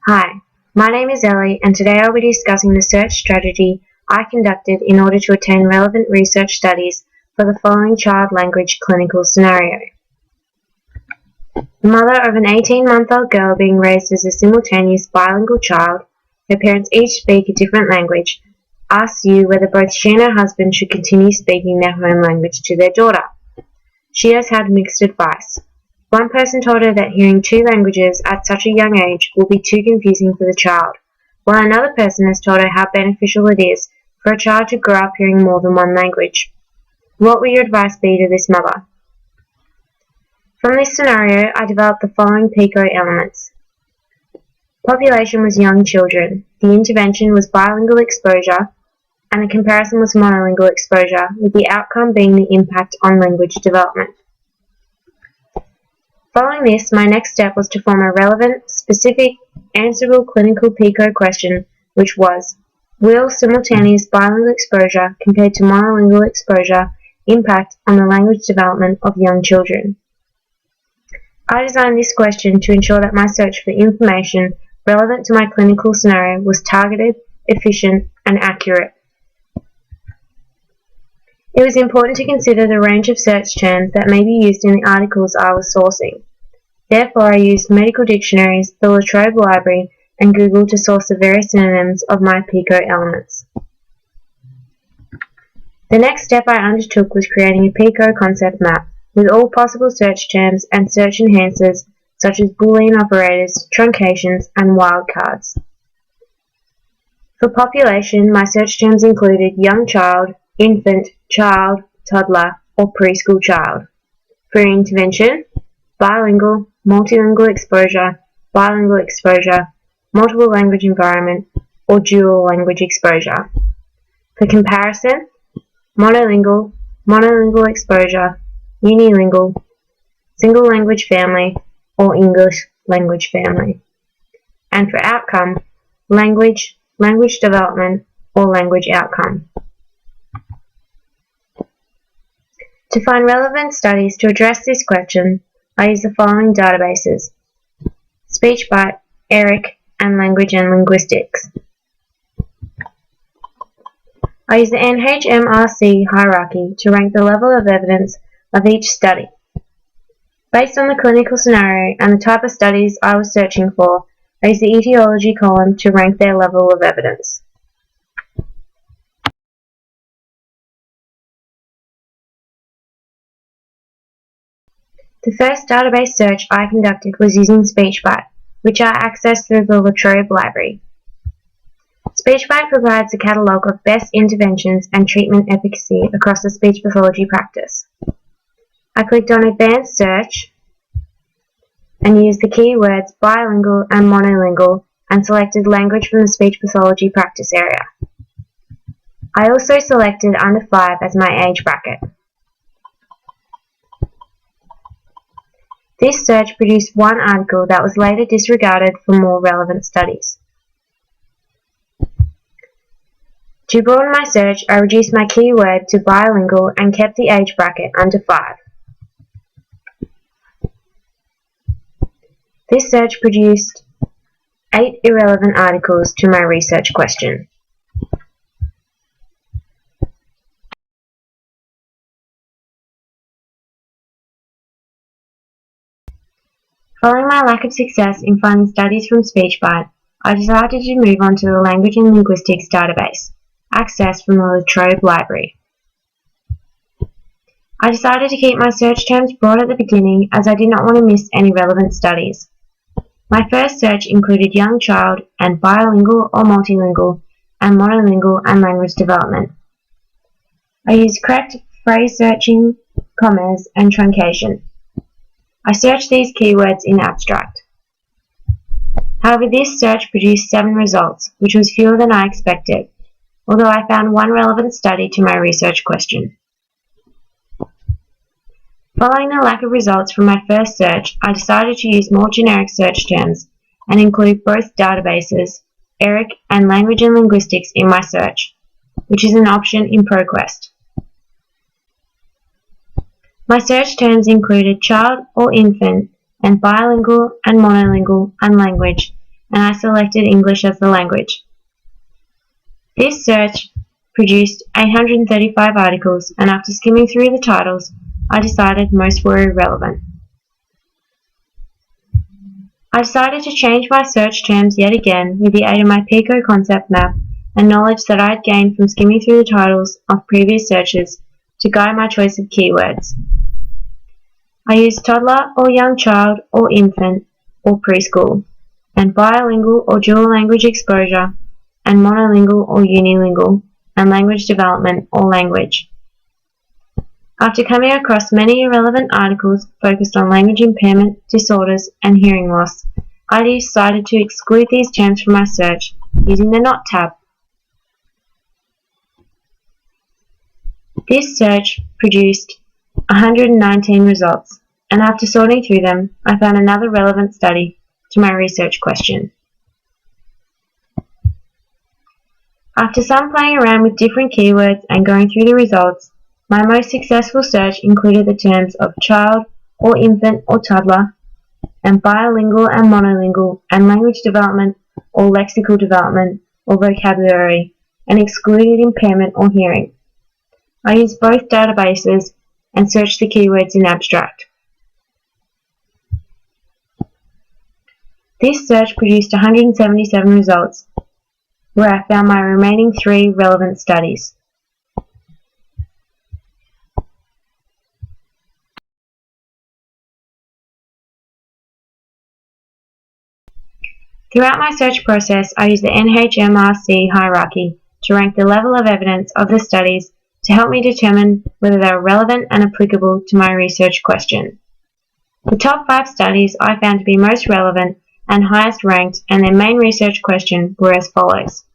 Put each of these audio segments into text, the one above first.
Hi, my name is Ellie and today I'll be discussing the search strategy I conducted in order to attain relevant research studies for the following child language clinical scenario. The mother of an 18-month-old girl being raised as a simultaneous bilingual child, her parents each speak a different language, asks you whether both she and her husband should continue speaking their home language to their daughter. She has had mixed advice. One person told her that hearing two languages at such a young age will be too confusing for the child, while another person has told her how beneficial it is for a child to grow up hearing more than one language. What will your advice be to this mother? From this scenario, I developed the following PICO elements. Population was young children, the intervention was bilingual exposure, and the comparison was monolingual exposure, with the outcome being the impact on language development. Following this, my next step was to form a relevant, specific, answerable clinical PICO question, which was, will simultaneous bilingual exposure compared to monolingual exposure impact on the language development of young children? I designed this question to ensure that my search for information relevant to my clinical scenario was targeted, efficient, and accurate. It was important to consider the range of search terms that may be used in the articles I was sourcing. Therefore, I used medical dictionaries, the La Trobe Library, and Google to source the various synonyms of my PICO elements. The next step I undertook was creating a PICO concept map with all possible search terms and search enhancers such as Boolean operators, truncations, and wildcards. For population, my search terms included young child, infant, child, toddler, or preschool child. For intervention, bilingual, multilingual exposure, bilingual exposure, multiple language environment, or dual language exposure. For comparison, monolingual, monolingual exposure, unilingual, single language family, or English language family. And for outcome, language, language development, or language outcome. To find relevant studies to address this question, I use the following databases: SpeechBite, ERIC, and Language and Linguistics. I use the NHMRC hierarchy to rank the level of evidence of each study. Based on the clinical scenario and the type of studies I was searching for, I use the etiology column to rank their level of evidence. The first database search I conducted was using SpeechBite, which I accessed through the La Trobe Library. SpeechBite provides a catalogue of best interventions and treatment efficacy across the speech pathology practice. I clicked on Advanced Search and used the keywords bilingual and monolingual and selected language from the speech pathology practice area. I also selected under 5 as my age bracket. This search produced one article that was later disregarded for more relevant studies. To broaden my search, I reduced my keyword to bilingual and kept the age bracket under 5. This search produced 8 irrelevant articles to my research question. Following my lack of success in finding studies from SpeechBite, I decided to move on to the Language and Linguistics database, accessed from the La Trobe Library. I decided to keep my search terms broad at the beginning as I did not want to miss any relevant studies. My first search included young child and bilingual or multilingual and monolingual and language development. I used correct phrase searching, commas, and truncation. I searched these keywords in abstract. However, this search produced 7 results, which was fewer than I expected, although I found one relevant study to my research question. Following the lack of results from my first search, I decided to use more generic search terms and include both databases, ERIC and Language and Linguistics in my search, which is an option in ProQuest. My search terms included child or infant and bilingual and monolingual and language, and I selected English as the language. This search produced 835 articles, and after skimming through the titles, I decided most were irrelevant. I decided to change my search terms yet again with the aid of my PICO concept map and knowledge that I had gained from skimming through the titles of previous searches to guide my choice of keywords. I used toddler or young child or infant or preschool, and bilingual or dual language exposure, and monolingual or unilingual, and language development or language. After coming across many irrelevant articles focused on language impairment, disorders, and hearing loss, I decided to exclude these terms from my search using the Not tab. This search produced 119 results, and after sorting through them, I found another relevant study to my research question. After some playing around with different keywords and going through the results, my most successful search included the terms of child or infant or toddler, and bilingual and monolingual, and language development or lexical development or vocabulary, and excluded impairment or hearing. I used both databases and searched the keywords in abstract. This search produced 177 results, where I found my remaining 3 relevant studies. Throughout my search process, I used the NHMRC hierarchy to rank the level of evidence of the studies to help me determine whether they were relevant and applicable to my research question. The top 5 studies I found to be most relevant and highest ranked, and their main research question were as follows: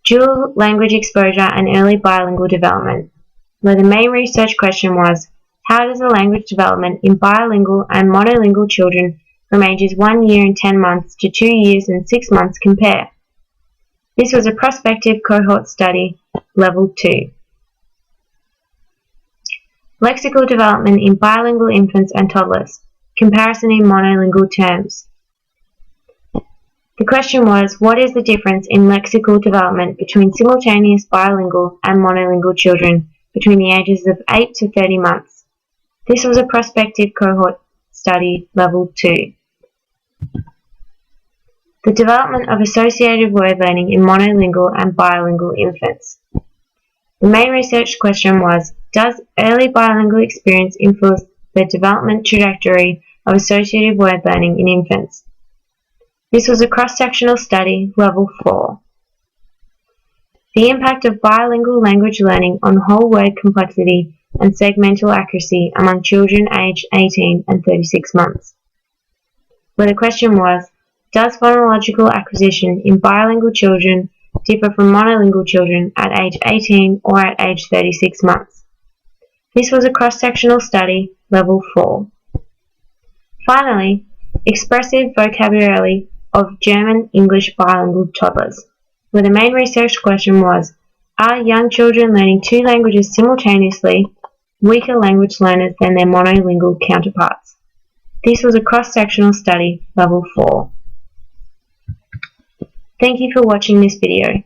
dual language exposure and early bilingual development, where the main research question was, how does the language development in bilingual and monolingual children from ages 1 year and 10 months to 2 years and 6 months compare? This was a prospective cohort study, level 2. Lexical development in bilingual infants and toddlers, comparison in monolingual terms. The question was, what is the difference in lexical development between simultaneous bilingual and monolingual children between the ages of 8 to 30 months? This was a prospective cohort study, level 2. The development of associative word learning in monolingual and bilingual infants. The main research question was, does early bilingual experience influence the development trajectory of associative word learning in infants? This was a cross-sectional study, level 4. The impact of bilingual language learning on whole word complexity and segmental accuracy among children aged 18 and 36 months, where the question was, does phonological acquisition in bilingual children differ from monolingual children at age 18 or at age 36 months? This was a cross-sectional study, level 4. Finally, expressive vocabulary of German-English bilingual toddlers, where the main research question was, are young children learning 2 languages simultaneously weaker language learners than their monolingual counterparts? This was a cross-sectional study, level 4. Thank you for watching this video.